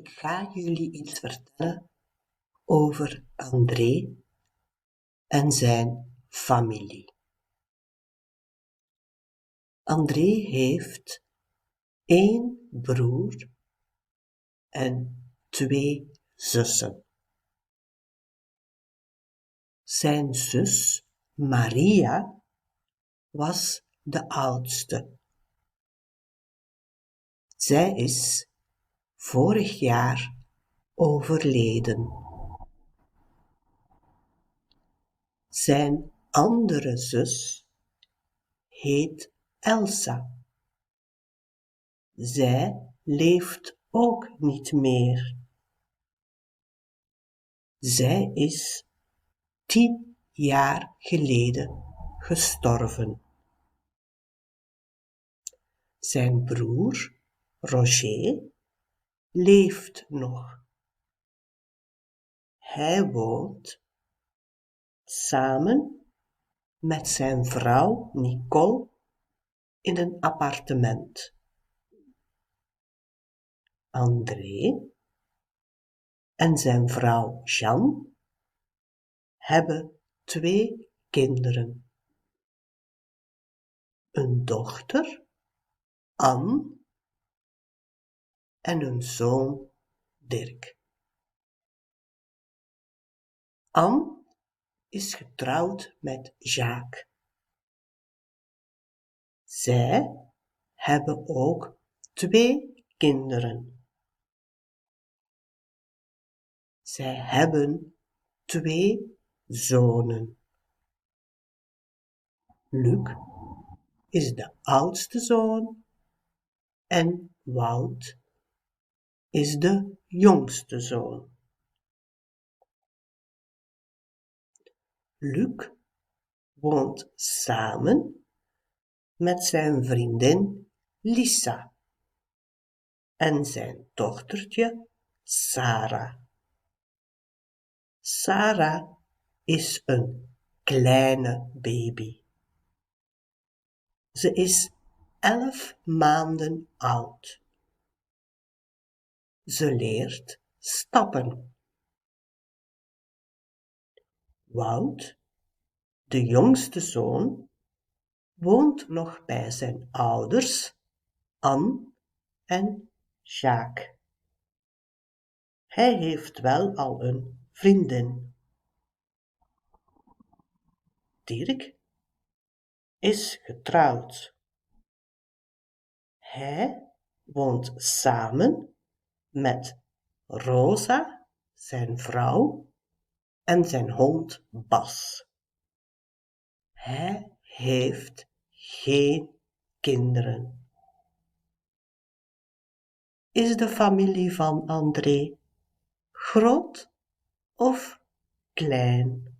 Ik ga jullie iets vertellen over André en zijn familie. André heeft 1 broer en 2 zussen. Zijn zus Maria was de oudste. Zij is vorig jaar overleden. Zijn andere zus heet Elsa. Zij leeft ook niet meer. Zij is 10 jaar geleden gestorven. Zijn broer Roger leeft nog. Hij woont samen met zijn vrouw Nicole in een appartement. André en zijn vrouw Jeanne hebben 2 kinderen. Een dochter, Anne, en een zoon, Dirk. Anne is getrouwd met Jacques. Zij hebben ook 2 kinderen. Zij hebben 2 zonen. Luc is de oudste zoon en Wout is de jongste zoon. Luc woont samen met zijn vriendin Lisa en zijn dochtertje Sarah. Sarah is een kleine baby. Ze is 11 maanden oud. Ze leert stappen. Wout, de jongste zoon, woont nog bij zijn ouders, Anne en Jacques. Hij heeft wel al een vriendin. Dirk is getrouwd. Hij woont samen met Rosa, zijn vrouw, en zijn hond Bas. Hij heeft geen kinderen. Is de familie van André groot of klein?